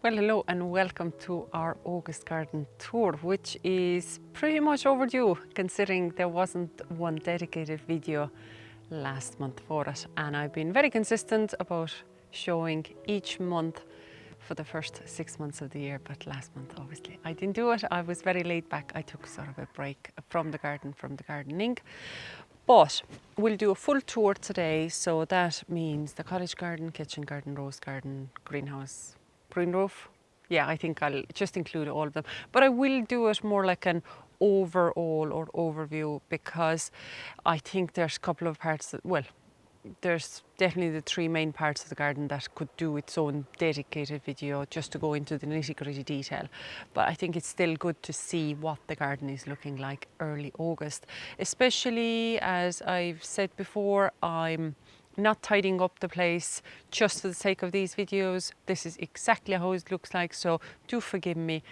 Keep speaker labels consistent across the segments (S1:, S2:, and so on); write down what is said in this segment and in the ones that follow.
S1: Well, hello and welcome to our August garden tour, which is pretty much overdue considering there wasn't one dedicated video last month for it. And I've been very consistent about showing each month for the first 6 months of the year, but last month obviously I didn't do it. I was very laid back. I took sort of a break from the garden, from the gardening. But we'll do a full tour today, so that means the cottage garden, kitchen garden, rose garden, greenhouse, green roof. Yeah, I think I'll just include all of them. But I will do it more like an overall or overview, because I think there's a couple of parts that, well, there's definitely the three main parts of the garden that could do its own dedicated video just to go into the nitty-gritty detail. But I think it's still good to see what the garden is looking like early August, especially as I've said before, I'm not tidying up the place just for the sake of these videos. This is exactly how it looks like, so do forgive me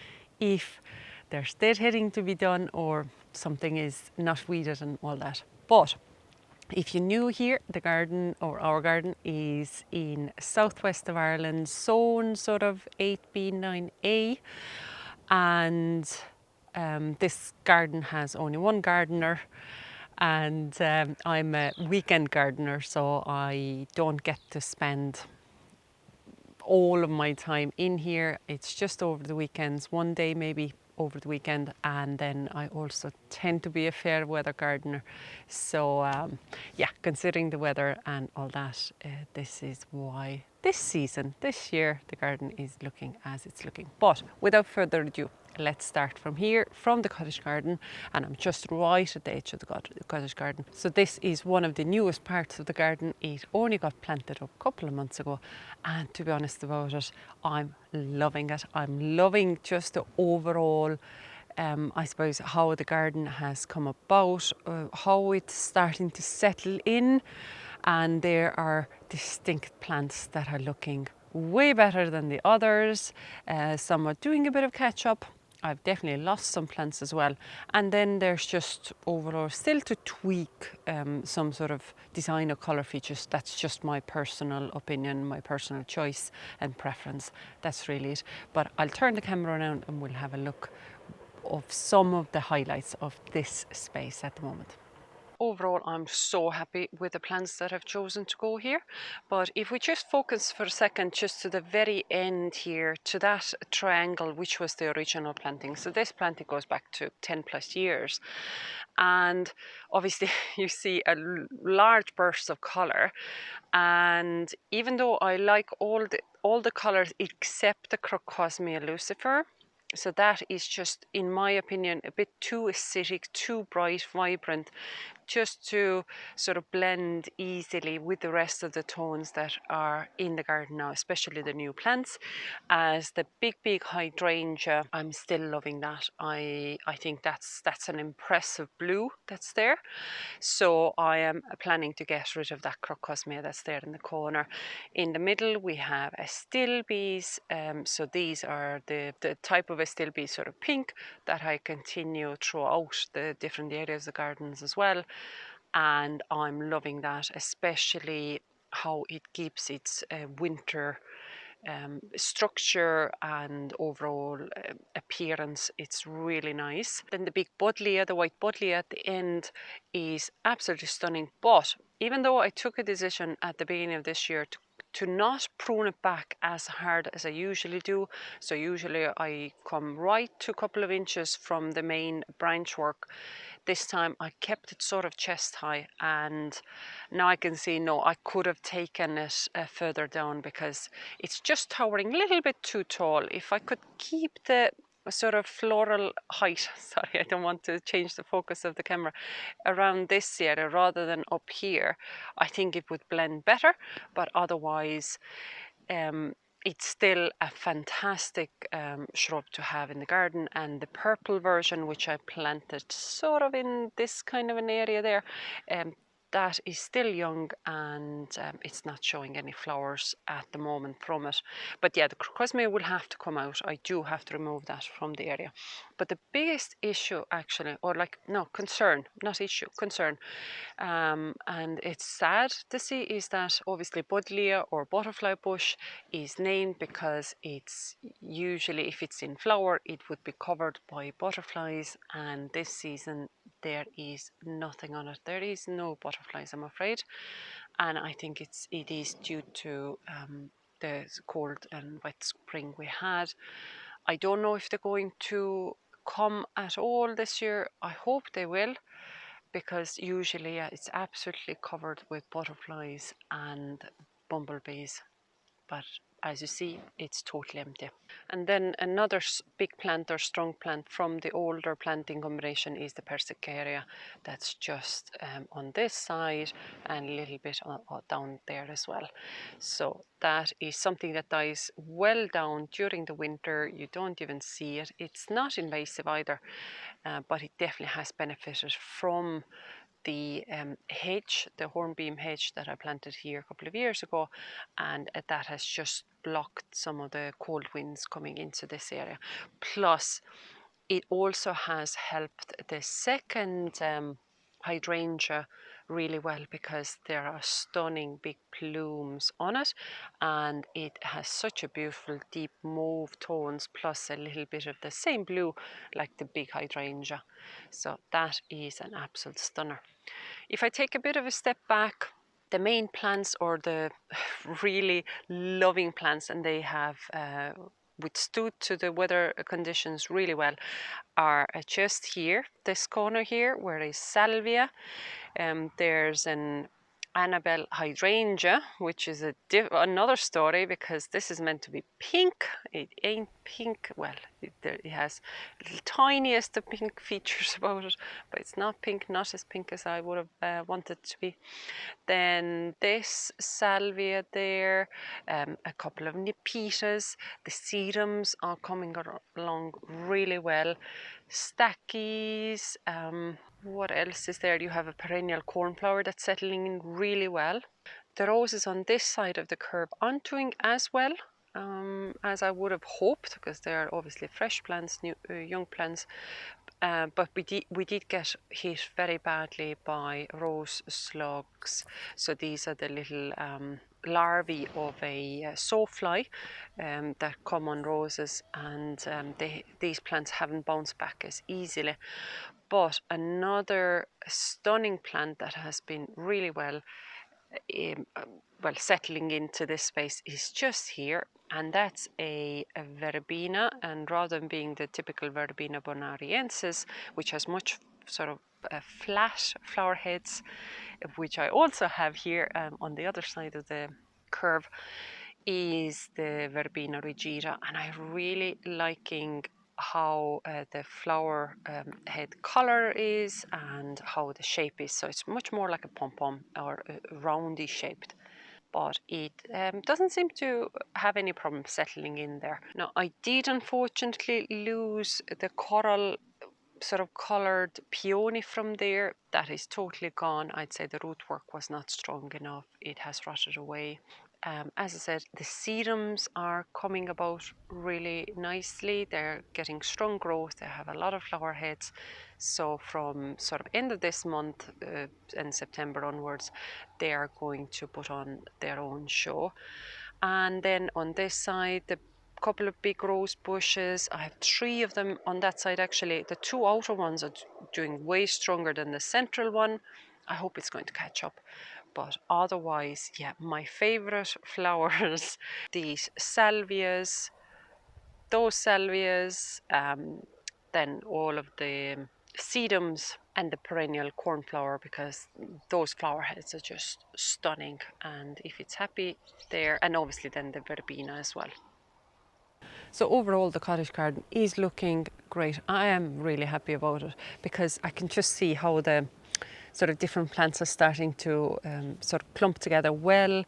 S1: if there's deadheading to be done or something is not weeded and all that. But if you're new here, the garden, or our garden, is in southwest of Ireland, zone sort of 8B, 9A. And this garden has only one gardener, and I'm a weekend gardener, so I don't get to spend all of my time in here. It's just over the weekends, one day maybe over the weekend, and then I also tend to be a fair weather gardener. So yeah, considering the weather and all that, this is why this season, this year, the garden is looking as it's looking. But without further ado, let's start from here, from the cottage garden, and I'm just right at the edge of the cottage garden. So this is one of the newest parts of the garden. It only got planted up a couple of months ago, and to be honest about it, I'm loving it. I'm loving just the overall, I suppose, how the garden has come about, how it's starting to settle in, and there are distinct plants that are looking way better than the others. Some are doing a bit of catch up. I've definitely lost some plants as well. And then there's just overall still to tweak some sort of design or colour features. That's just my personal opinion, my personal choice and preference. That's really it. But I'll turn the camera around and we'll have a look of some of the highlights of this space at the moment. Overall, I'm so happy with the plants that I've chosen to go here. But if we just focus for a second just to the very end here, to that triangle, which was the original planting. So this planting goes back to 10 plus years. And obviously you see a large burst of colour. And even though I like all the colours except the Crocosmia lucifer, so that is just, in my opinion, a bit too acidic, too bright, vibrant, just to sort of blend easily with the rest of the tones that are in the garden now, especially the new plants. As the big hydrangea, I'm still loving that. I think that's an impressive blue that's there. So I am planning to get rid of that Crocosmia that's there in the corner. In the middle we have astilbes. So these are the type of astilbes, sort of pink, that I continue throughout the different areas of the gardens as well. And I'm loving that, especially how it keeps its winter structure and overall appearance. It's really nice. Then the big buddleia, the white buddleia at the end, is absolutely stunning. But even though I took a decision at the beginning of this year to not prune it back as hard as I usually do. So usually I come right to a couple of inches from the main branch work. This time I kept it sort of chest high, and now I can see, no, I could have taken it further down because it's just towering a little bit too tall. If I could keep the sort of floral height, sorry, I don't want to change the focus of the camera, around this area rather than up here, I think it would blend better. But otherwise, it's still a fantastic shrub to have in the garden. And the purple version, which I planted sort of in this kind of an area there, that is still young, and it's not showing any flowers at the moment from it. But yeah, the crocosmia will have to come out. I do have to remove that from the area. But the biggest issue actually, or like, no, concern, not issue, concern, and it's sad to see, is that obviously buddleia or butterfly bush is named because it's usually, if it's in flower, it would be covered by butterflies, and this season there is nothing on it. There is no butterflies, I'm afraid, and I think it is due to the cold and wet spring we had. I don't know if they're going to come at all this year. I hope they will, because usually it's absolutely covered with butterflies and bumblebees. But as you see, it's totally empty. And then another big plant or strong plant from the older planting combination is the Persicaria. That's just on this side and a little bit down there as well. So that is something that dies well down during the winter. You don't even see it. It's not invasive either, but it definitely has benefited from the hedge, the hornbeam hedge that I planted here a couple of years ago, and that has just blocked some of the cold winds coming into this area. Plus, it also has helped the second hydrangea really well, because there are stunning big plumes on it, and it has such a beautiful deep mauve tones, plus a little bit of the same blue like the big hydrangea. So that is an absolute stunner. If I take a bit of a step back, the main plants, or the really loving plants, and they have withstood to the weather conditions really well, are just here, this corner here, where is salvia. There's an Annabelle hydrangea, which is another story, because this is meant to be pink. It ain't pink. Well, it has the tiniest of pink features about it, but it's not pink, not as pink as I would have wanted to be. Then this salvia there, a couple of nepetas. The sedums are coming along really well. Stackies. What else is there? You have a perennial cornflower that's settling in really well. The roses on this side of the curve aren't doing as well as I would have hoped, because they are obviously fresh plants, new young plants. But we did get hit very badly by rose slugs. So these are the little larvae of a sawfly that come on roses, and these plants haven't bounced back as easily. But another stunning plant that has been really well settling into this space is just here, and that's a verbena. And rather than being the typical Verbena bonariensis, which has much sort of flat flower heads, which I also have here on the other side of the curve, is the Verbena rigida, and I'm really liking how the flower head color is and how the shape is. So it's much more like a pom-pom, or roundy shaped, but it doesn't seem to have any problem settling in there. Now, I did unfortunately lose the coral sort of coloured peony from there. That is totally gone. I'd say the root work was not strong enough. It has rotted away. As I said, the sedums are coming about really nicely. They're getting strong growth. They have a lot of flower heads. So from sort of end of this month and September onwards, they are going to put on their own show. And then on this side, the couple of big rose bushes. I have 3 of them on that side actually. The 2 outer ones are doing way stronger than the central one. I hope it's going to catch up. But otherwise, yeah, my favorite flowers, these salvias, those salvias, then all of the sedums and the perennial cornflower, because those flower heads are just stunning. And if it's happy there, and obviously then the verbena as well. So overall, the cottage garden is looking great. I am really happy about it, because I can just see how the sort of different plants are starting to sort of clump together well,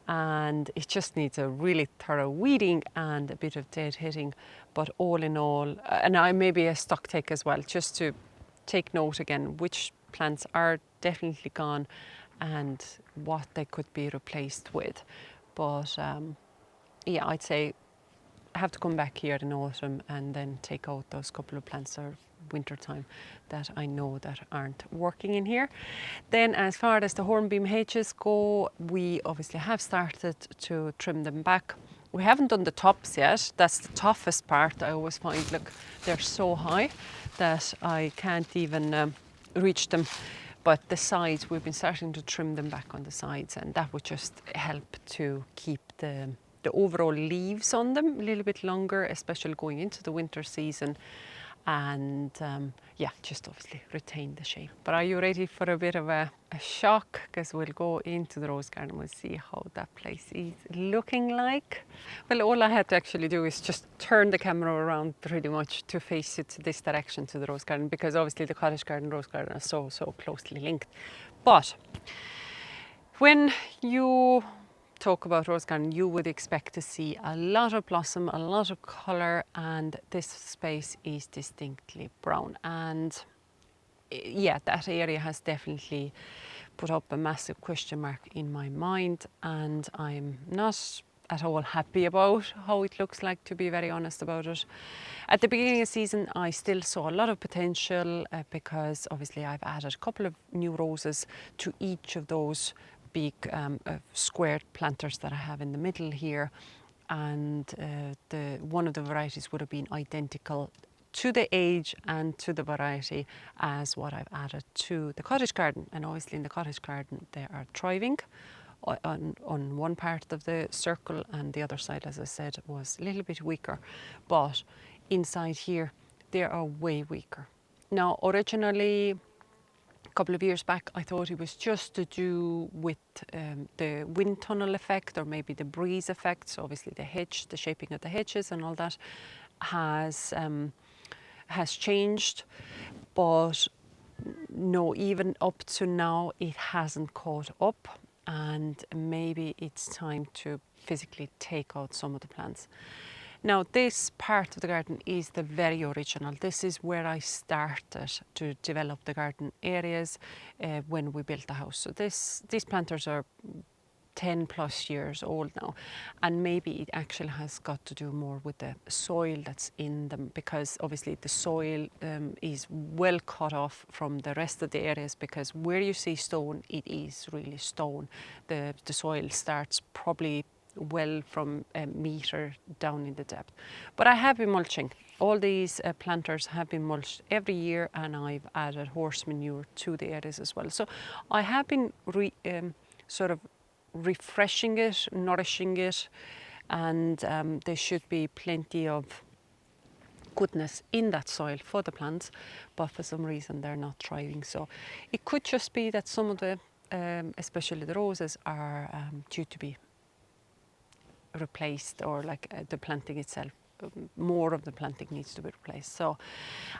S1: and it just needs a really thorough weeding and a bit of deadheading. But all in all, and I maybe a stock take as well, just to take note again which plants are definitely gone and what they could be replaced with. But yeah, I'd say I have to come back here in autumn and then take out those couple of plants or winter time that I know that aren't working in here. Then as far as the hornbeam hedges go, we obviously have started to trim them back. We haven't done the tops yet. That's the toughest part. I always find, look, they're so high that I can't even reach them. But the sides, we've been starting to trim them back on the sides, and that would just help to keep the overall leaves on them a little bit longer, especially going into the winter season. And yeah, just obviously retain the shape. But are you ready for a bit of a shock? Because we'll go into the rose garden, we'll see how that place is looking like. Well, all I had to actually do is just turn the camera around pretty much to face it this direction to the rose garden, because obviously the cottage garden, rose garden are so closely linked. But when you talk about rose garden, you would expect to see a lot of blossom, a lot of colour, and this space is distinctly brown. And yeah, that area has definitely put up a massive question mark in my mind, and I'm not at all happy about how it looks like, to be very honest about it. At the beginning of the season, I still saw a lot of potential because obviously I've added a couple of new roses to each of those big squared planters that I have in the middle here, and one of the varieties would have been identical to the age and to the variety as what I've added to the cottage garden. And obviously in the cottage garden they are thriving on one part of the circle, and the other side, as I said, was a little bit weaker. But inside here they are way weaker. Now originally, a couple of years back, I thought it was just to do with the wind tunnel effect or maybe the breeze effect. So obviously the hedge, the shaping of the hedges and all that has changed. But no, even up to now, it hasn't caught up, and maybe it's time to physically take out some of the plants. Now this part of the garden is the very original. This is where I started to develop the garden areas when we built the house. So these planters are 10 plus years old now, and maybe it actually has got to do more with the soil that's in them, because obviously the soil is well cut off from the rest of the areas, because where you see stone, it is really stone. The soil starts probably well from a metre down in the depth. But I have been mulching. All these planters have been mulched every year, and I've added horse manure to the areas as well. So I have been sort of refreshing it, nourishing it, and there should be plenty of goodness in that soil for the plants, but for some reason they're not thriving. So it could just be that some of the, especially the roses, are due to be replaced, or like the planting itself, more of the planting needs to be replaced. So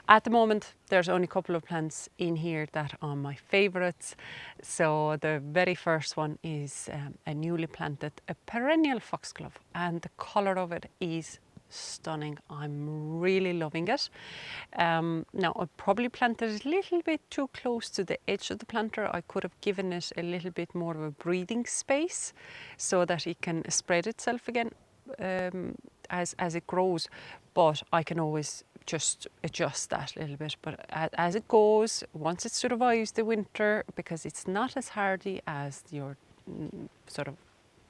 S1: at the moment there's only a couple of plants in here that are my favorites. So the very first one is a newly planted, a perennial foxglove, and the color of it is stunning. I'm really loving it. Now I probably planted it a little bit too close to the edge of the planter. I could have given it a little bit more of a breathing space so that it can spread itself again as it grows, but I can always just adjust that a little bit. But as it goes, once it survives the winter, because it's not as hardy as your sort of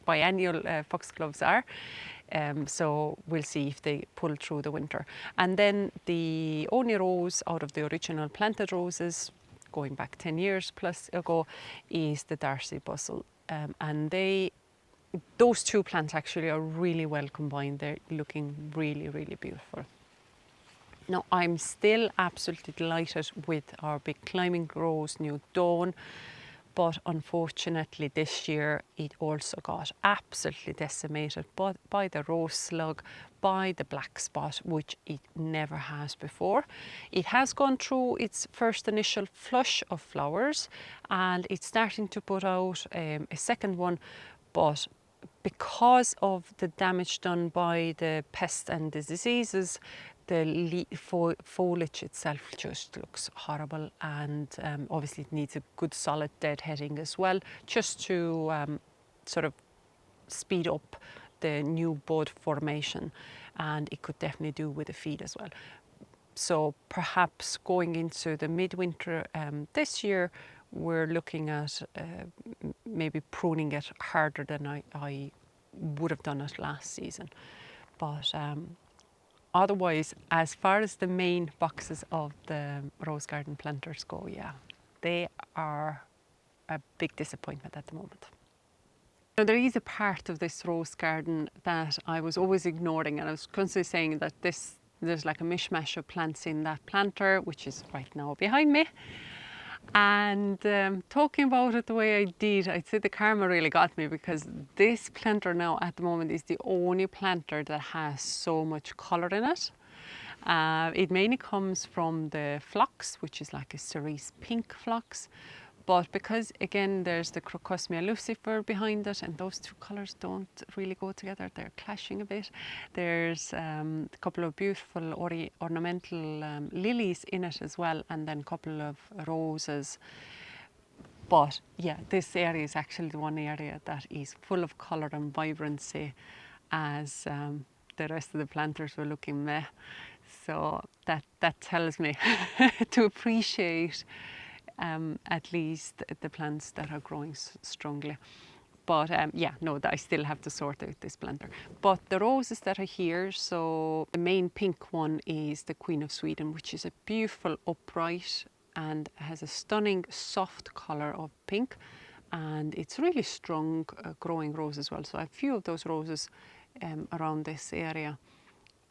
S1: biennial foxgloves are, so we'll see if they pull through the winter. And then the only rose out of the original planted roses, going back 10 years plus ago, is the Darcy Bustle, and those two plants actually are really well combined. They're looking really, really beautiful. Now I'm still absolutely delighted with our big climbing rose, New Dawn, but unfortunately this year it also got absolutely decimated by the rose slug, by the black spot, which it never has before. It has gone through its first initial flush of flowers, and it's starting to put out a second one, but because of the damage done by the pests and the diseases, the foliage itself just looks horrible, and obviously it needs a good solid deadheading as well, just to sort of speed up the new bud formation, and it could definitely do with a feed as well. So perhaps going into the midwinter this year, we're looking at maybe pruning it harder than I would have done it last season. But otherwise, as far as the main boxes of the rose garden planters go, yeah, they are a big disappointment at the moment. Now, there is a part of this rose garden that I was always ignoring, and I was constantly saying that there's like a mishmash of plants in that planter, which is right now behind me. And talking about it the way I did, I'd say the karma really got me, because this planter now at the moment is the only planter that has so much colour in it. It mainly comes from the phlox, which is like a cerise pink phlox. But because, again, there's the Crocosmia lucifer behind it, and those two colours don't really go together, they're clashing a bit. There's a couple of beautiful ornamental lilies in it as well, and then a couple of roses. But yeah, this area is actually the one area that is full of colour and vibrancy, as the rest of the planters were looking meh. So that tells me to appreciate at least the plants that are growing strongly. But yeah, no, I still have to sort out this planter. But the roses that are here, so the main pink one is the Queen of Sweden, which is a beautiful upright and has a stunning soft colour of pink. And it's really strong growing rose as well. So I have a few of those roses around this area,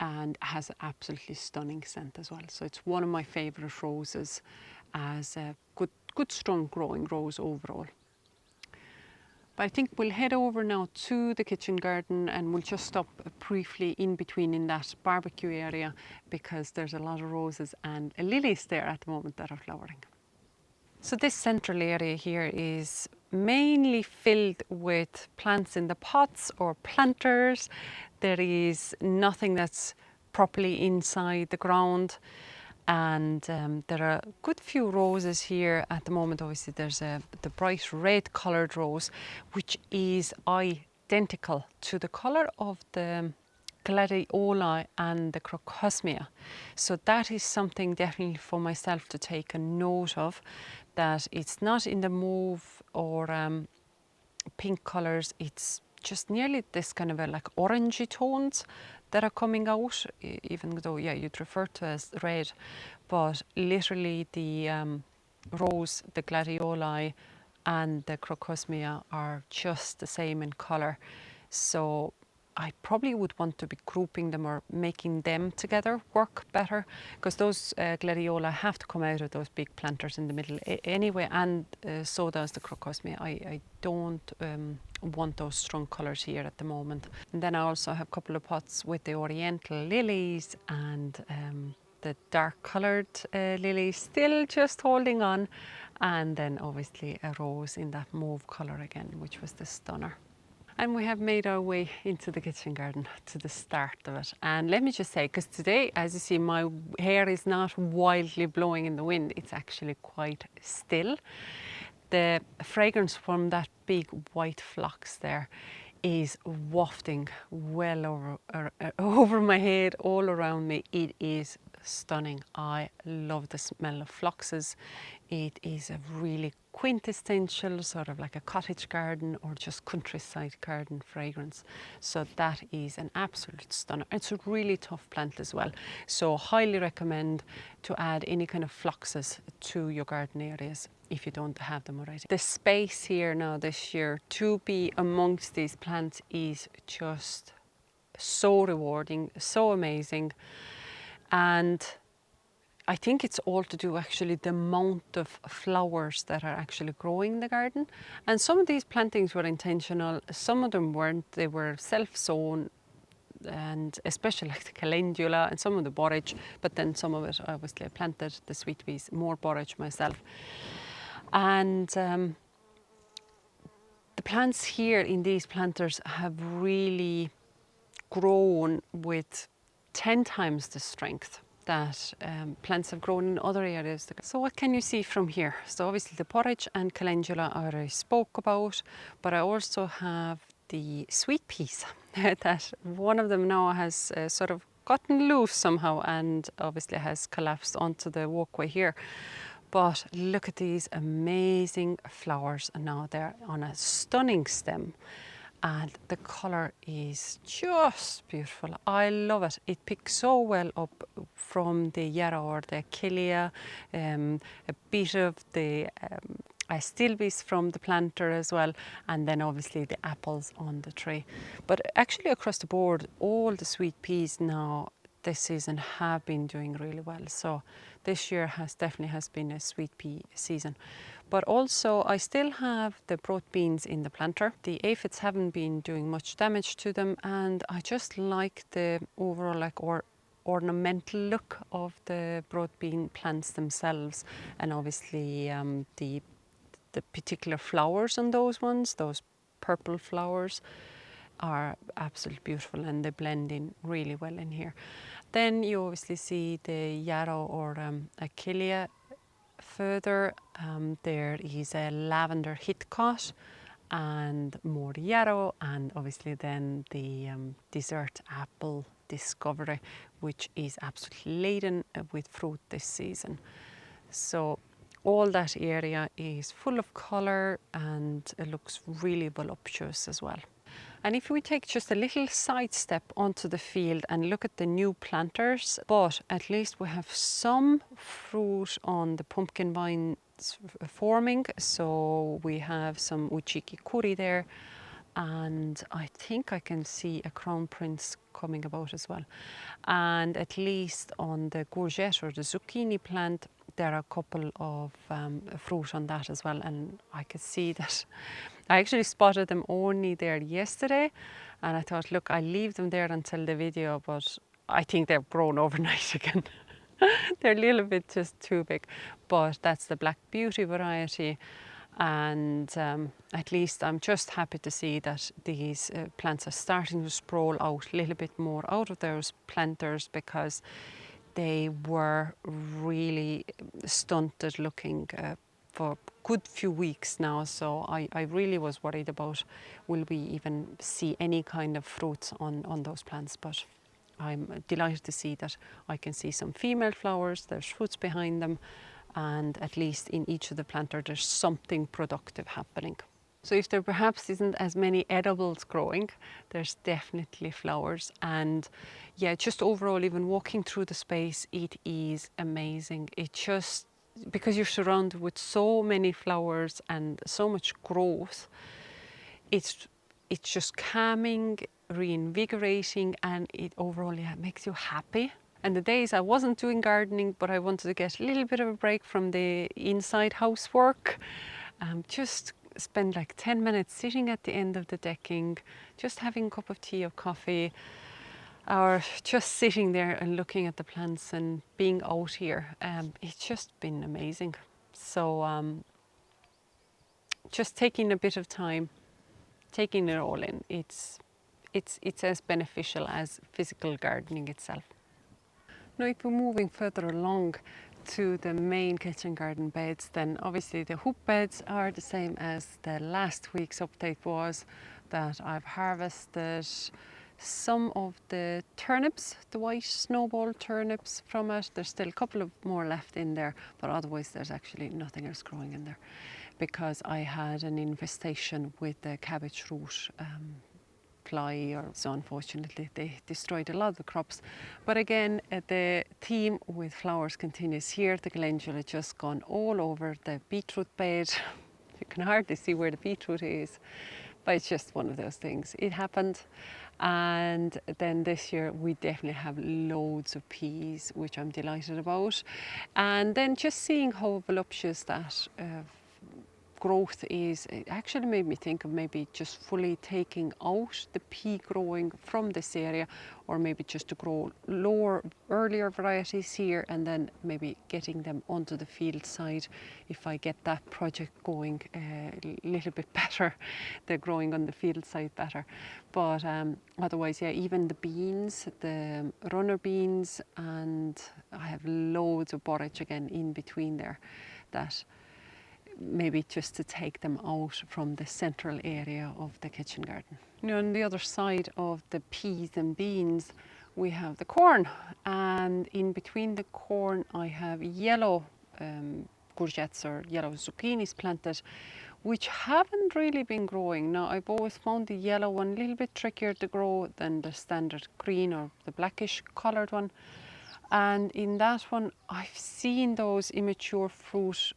S1: and has absolutely stunning scent as well. So it's one of my favourite roses, as a good strong growing rose overall. But I think we'll head over now to the kitchen garden, and we'll just stop briefly in between in that barbecue area, because there's a lot of roses and lilies there at the moment that are flowering. So this central area here is mainly filled with plants in the pots or planters. There is nothing that's properly inside the ground, and there are a good few roses here at the moment. Obviously there's the bright red coloured rose, which is identical to the colour of the gladioli and the crocosmia. So that is something definitely for myself to take a note of, that it's not in the mauve or pink colours, it's just nearly this kind of like orangey tones that are coming out, even though, yeah, you'd refer to as red, but literally the rose, the gladioli and the crocosmia are just the same in colour. So I probably would want to be grouping them or making them together work better, because those gladiola have to come out of those big planters in the middle anyway, and so does the crocosmia. I don't want those strong colours here at the moment. And then I also have a couple of pots with the oriental lilies and the dark coloured lilies still just holding on, and then obviously a rose in that mauve colour again, which was the stunner. And we have made our way into the kitchen garden, to the start of it. And let me just say, because today, as you see, my hair is not wildly blowing in the wind, it's actually quite still. The fragrance from that big white phlox there is wafting well over my head, all around me. It is stunning. I love the smell of phloxes. It is a really quintessential sort of like a cottage garden or just countryside garden fragrance. So that is an absolute stunner. It's a really tough plant as well. So highly recommend to add any kind of phloxes to your garden areas if you don't have them already. The space here now this year to be amongst these plants is just so rewarding, so amazing. And I think it's all to do actually the amount of flowers that are actually growing in the garden. And some of these plantings were intentional, some of them weren't. They were self-sown, and especially like the calendula and some of the borage, but then some of it obviously I planted the sweet peas, more borage myself. And the plants here in these planters have really grown with 10 times the strength that plants have grown in other areas. So what can you see from here? So obviously the porridge and calendula I already spoke about, but I also have the sweet peas that one of them now has sort of gotten loose somehow and obviously has collapsed onto the walkway here. But look at these amazing flowers, and now they're on a stunning stem. And the colour is just beautiful. I love it. It picks so well up from the yarrow or the achillea, a bit of the stilbes from the planter as well, and then obviously the apples on the tree. But actually across the board, all the sweet peas now this season have been doing really well. So this year definitely has been a sweet pea season. But also I still have the broad beans in the planter. The aphids haven't been doing much damage to them, and I just like the overall ornamental look of the broad bean plants themselves, and obviously the particular flowers on those ones, those purple flowers, are absolutely beautiful and they blend in really well in here. Then you obviously see the yarrow or achillea. Further, there is a lavender hitcot and more yarrow, and obviously then the dessert apple discovery, which is absolutely laden with fruit this season. So all that area is full of colour and it looks really voluptuous as well. And if we take just a little sidestep onto the field and look at the new planters, but at least we have some fruit on the pumpkin vines forming. So we have some uchiki kuri there, and I think I can see a crown prince coming about as well. And at least on the courgette or the zucchini plant, there are a couple of fruit on that as well, and I could see that. I actually spotted them only there yesterday, and I thought, look, I'll leave them there until the video, but I think they've grown overnight again. They're a little bit just too big, but that's the Black Beauty variety. And at least I'm just happy to see that these plants are starting to sprawl out a little bit more out of those planters, because they were really stunted looking for a good few weeks now. So I really was worried about, will we even see any kind of fruits on those plants? But I'm delighted to see that I can see some female flowers, there's fruits behind them, and at least in each of the planter there's something productive happening. So if there perhaps isn't as many edibles growing, there's definitely flowers. And yeah, just overall, even walking through the space, it is amazing. It just, because you're surrounded with so many flowers and so much growth, it's just calming, reinvigorating, and it overall makes you happy. And the days I wasn't doing gardening, but I wanted to get a little bit of a break from the inside housework, just spend like 10 minutes sitting at the end of the decking, just having a cup of tea or coffee, or just sitting there and looking at the plants and being out here. It's just been amazing. So just taking a bit of time, taking it all in, it's as beneficial as physical gardening itself. Now if we're moving further along to the main kitchen garden beds, then obviously the hoop beds are the same as the last week's update was, that I've harvested some of the turnips, the white snowball turnips from it. There's still a couple of more left in there, but otherwise there's actually nothing else growing in there, because I had an infestation with the cabbage root fly, or so unfortunately they destroyed a lot of the crops. But again, the theme with flowers continues here. The calendula just gone all over the beetroot bed. You can hardly see where the beetroot is, but it's just one of those things. It happened. And then this year we definitely have loads of peas, which I'm delighted about. And then just seeing how voluptuous that growth is, it actually made me think of maybe just fully taking out the pea growing from this area, or maybe just to grow lower, earlier varieties here, and then maybe getting them onto the field side if I get that project going a little bit better. They're growing on the field side better. But otherwise, yeah, even the beans, the runner beans, and I have loads of borage again in between there, that maybe just to take them out from the central area of the kitchen garden. You know, on the other side of the peas and beans, we have the corn, and in between the corn I have yellow courgettes or yellow zucchinis planted, which haven't really been growing. Now, I've always found the yellow one a little bit trickier to grow than the standard green or the blackish coloured one. And in that one, I've seen those immature fruit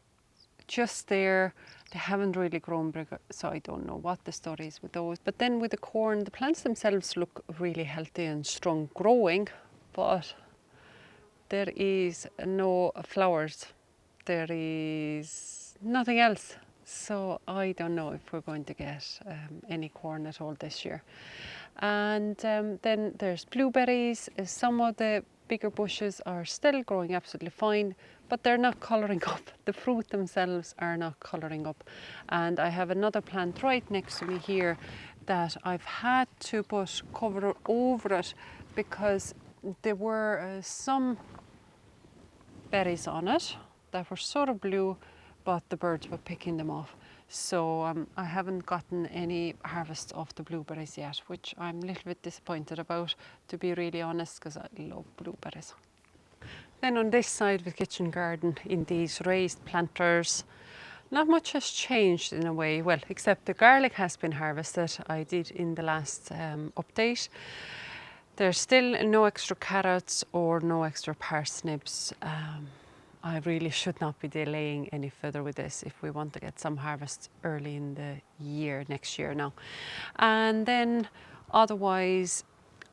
S1: just there. They haven't really grown bigger, so I don't know what the story is with those. But then with the corn, the plants themselves look really healthy and strong growing, but there is no flowers. There is nothing else. So I don't know if we're going to get any corn at all this year. And then there's blueberries. Some of the bigger bushes are still growing absolutely fine, but they're not colouring up. The fruit themselves are not colouring up. And I have another plant right next to me here that I've had to put cover over it because there were some berries on it that were sort of blue, but the birds were picking them off. So I haven't gotten any harvest of the blueberries yet, which I'm a little bit disappointed about, to be really honest, because I love blueberries. Then on this side of the kitchen garden, in these raised planters, not much has changed in a way, well, except the garlic has been harvested. I did in the last update. There's still no extra carrots or no extra parsnips. I really should not be delaying any further with this if we want to get some harvest early in the year, next year now. And then otherwise,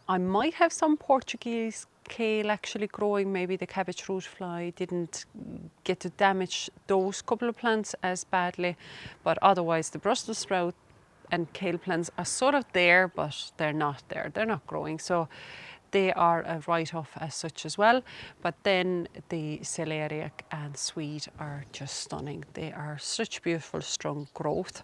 S1: I might have some Portuguese kale actually growing. Maybe the cabbage root fly didn't get to damage those couple of plants as badly, but otherwise the Brussels sprout and kale plants are sort of there, but they're not there. They're not growing. So they are a write-off as such as well. But then the celeriac and swede are just stunning. They are such beautiful, strong growth.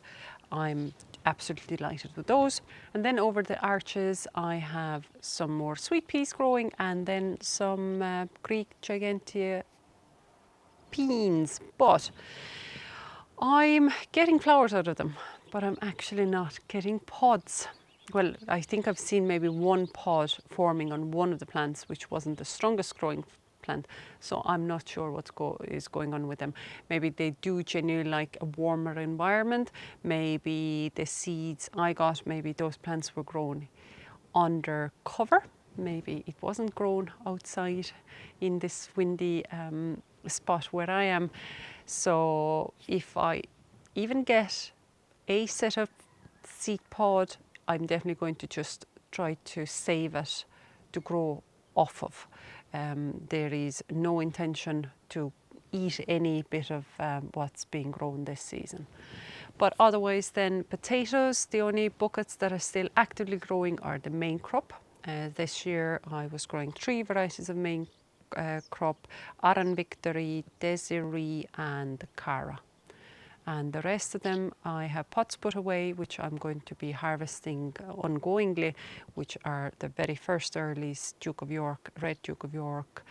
S1: I'm absolutely delighted with those. And then over the arches, I have some more sweet peas growing, and then some Greek gigantea beans. But I'm getting flowers out of them, but I'm actually not getting pods. Well, I think I've seen maybe one pod forming on one of the plants, which wasn't the strongest growing plant. So I'm not sure what is going on with them. Maybe they do genuinely like a warmer environment. Maybe the seeds I got, maybe those plants were grown under cover. Maybe it wasn't grown outside in this windy spot where I am. So if I even get a set of seed pod, I'm definitely going to just try to save it to grow off of. There is no intention to eat any bit of what's being grown this season. But otherwise then, potatoes, the only buckets that are still actively growing are the main crop. This year I was growing 3 varieties of main crop: Aran Victory, Desiree and Cara. And the rest of them I have pots put away, which I'm going to be harvesting ongoingly, which are the very first earlies, Duke of York, Red Duke of York,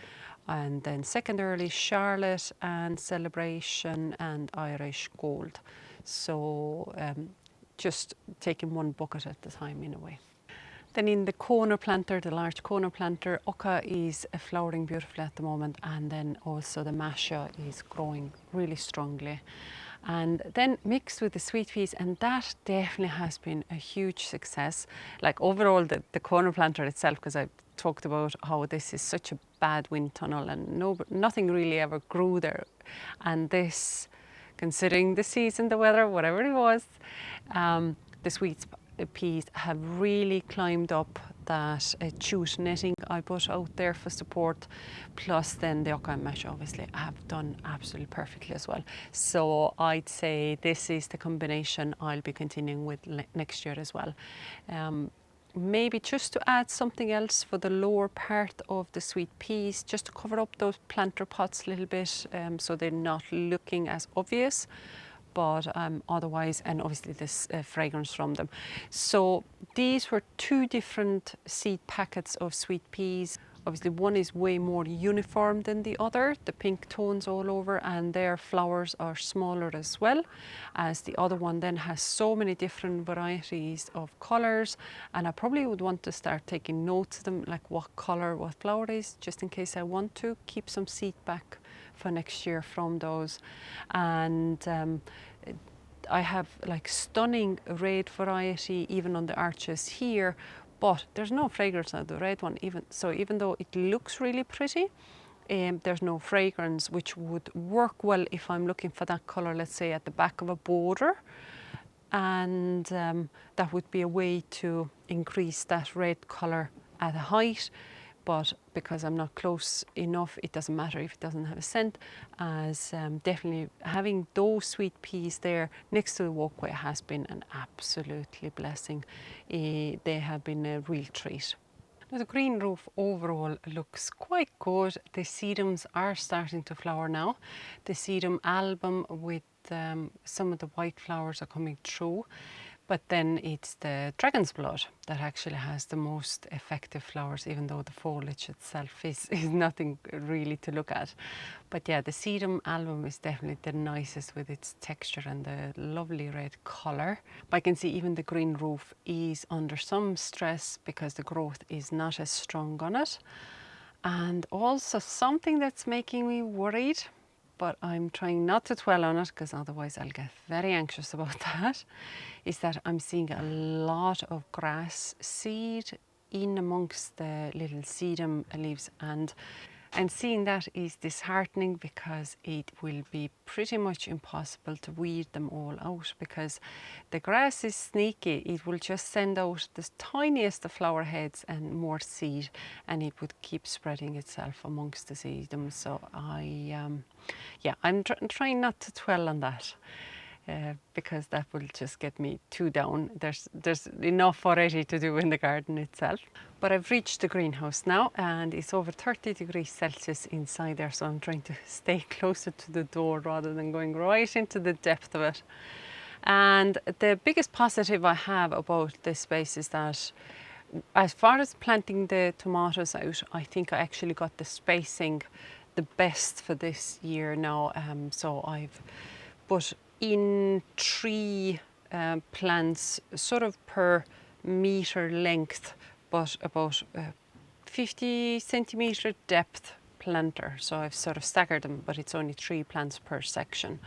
S1: and then second early, Charlotte and Celebration and Irish Gold. So just taking one bucket at a time in a way. Then in the corner planter, the large corner planter, Oka is flowering beautifully at the moment, and then also the Masha is growing really strongly. And then mixed with the sweet peas, and that definitely has been a huge success. Like overall the corner planter itself, because I've talked about how this is such a bad wind tunnel and nothing really ever grew there. And this, considering the season, the weather, whatever it was, the sweet peas have really climbed up that jute netting I put out there for support, plus then the yucca mesh obviously have done absolutely perfectly as well. So I'd say this is the combination I'll be continuing with next year as well. Maybe just to add something else for the lower part of the sweet peas, just to cover up those planter pots a little bit, so they're not looking as obvious, but otherwise, and obviously this fragrance from them. So these were 2 different seed packets of sweet peas. Obviously one is way more uniform than the other, the pink tones all over, and their flowers are smaller as well, as the other one then has so many different varieties of colours, and I probably would want to start taking notes of them, like what colour, what flower it is, just in case I want to keep some seed back for next year from those. And I have like stunning red variety even on the arches here, but there's no fragrance on the red one, even though it looks really pretty, there's no fragrance, which would work well if I'm looking for that colour, let's say at the back of a border, and that would be a way to increase that red colour at a height. But because I'm not close enough, it doesn't matter if it doesn't have a scent, as definitely having those sweet peas there next to the walkway has been an absolutely blessing. They have been a real treat. Now, the green roof overall looks quite good. The sedums are starting to flower now. The sedum album with some of the white flowers are coming through. But then it's the dragon's blood that actually has the most effective flowers, even though the foliage itself is nothing really to look at. But yeah, the sedum album is definitely the nicest with its texture and the lovely red colour. But I can see even the green roof is under some stress because the growth is not as strong on it. And also something that's making me worried, but I'm trying not to dwell on it because otherwise I'll get very anxious about that, is that I'm seeing a lot of grass seed in amongst the little sedum leaves, and seeing that is disheartening because it will be pretty much impossible to weed them all out, because the grass is sneaky. It will just send out the tiniest of flower heads and more seed, and it would keep spreading itself amongst the sedum. So I'm trying not to dwell on that. Because that will just get me too down. There's enough already to do in the garden itself. But I've reached the greenhouse now, and it's over 30 degrees Celsius inside there, so I'm trying to stay closer to the door rather than going right into the depth of it. And the biggest positive I have about this space is that as far as planting the tomatoes out, I think I actually got the spacing the best for this year now. So I've put in 3 plants sort of per metre length, but about 50 centimetre depth planter. So I've sort of staggered them, but it's only 3 plants per section.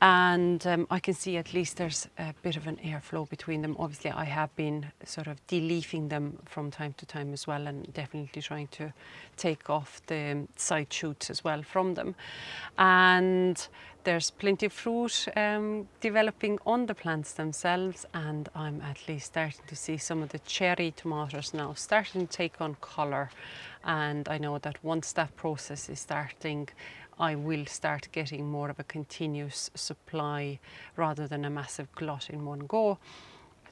S1: And I can see at least there's a bit of an airflow between them. Obviously I have been sort of de-leafing them from time to time as well, and definitely trying to take off the side shoots as well from them. And there's plenty of fruit developing on the plants themselves, and I'm at least starting to see some of the cherry tomatoes now starting to take on colour. And I know that once that process is starting, I will start getting more of a continuous supply rather than a massive glut in one go.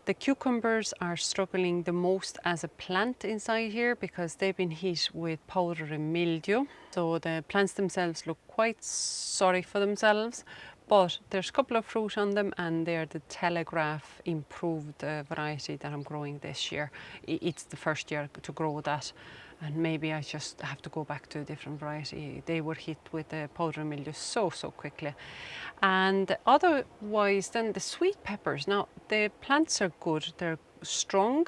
S1: The cucumbers are struggling the most as a plant inside here because they've been hit with powdery mildew. So the plants themselves look quite sorry for themselves, but there's a couple of fruit on them, and they're the Telegraph improved variety that I'm growing this year. It's the first year to grow that, and maybe I just have to go back to a different variety. They were hit with the powdery mildew so quickly. And otherwise then the sweet peppers, now the plants are good, they're strong,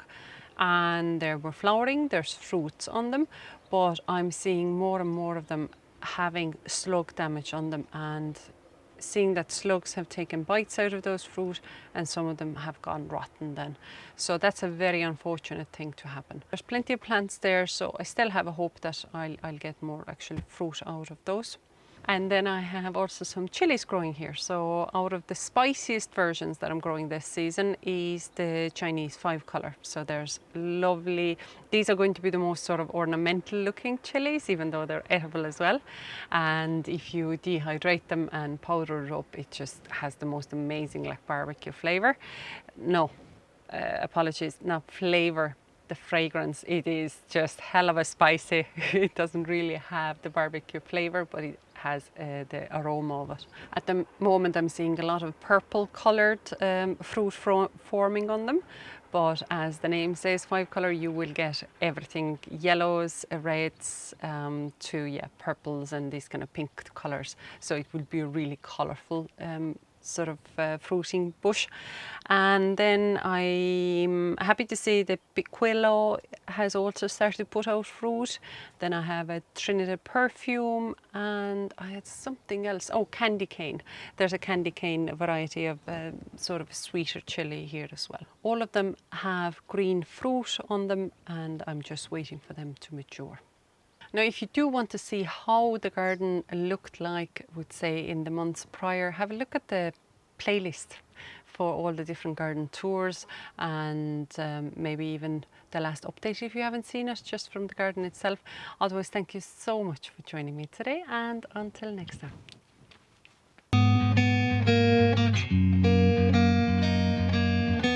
S1: and they were flowering, there's fruits on them, but I'm seeing more and more of them having slug damage on them, and seeing that slugs have taken bites out of those fruit, and some of them have gone rotten then. So that's a very unfortunate thing to happen. There's plenty of plants there, so I still have a hope that I'll get more actual fruit out of those. And then I have also some chilies growing here. So out of the spiciest versions that I'm growing this season is the Chinese 5-color. So there's lovely, these are going to be the most sort of ornamental looking chilies, even though they're edible as well. And if you dehydrate them and powder it up, it just has the most amazing like barbecue flavor. No, apologies, not flavor, the fragrance. It is just hell of a spicy. It doesn't really have the barbecue flavor, but it has the aroma of it. At the moment I'm seeing a lot of purple coloured fruit forming on them, but as the name says, 5-color, you will get everything, yellows, reds, to purples and these kind of pink colours. So it will be a really colourful sort of fruiting bush. And then I'm happy to see that Biquillo has also started to put out fruit. Then I have a Trinidad perfume, and I had something else. Oh, candy cane. There's a candy cane variety of sort of a sweeter chili here as well. All of them have green fruit on them, and I'm just waiting for them to mature. Now, if you do want to see how the garden looked like, would say in the months prior, have a look at the playlist for all the different garden tours, and maybe even the last update if you haven't seen it, just from the garden itself. Otherwise, thank you so much for joining me today, and until next time.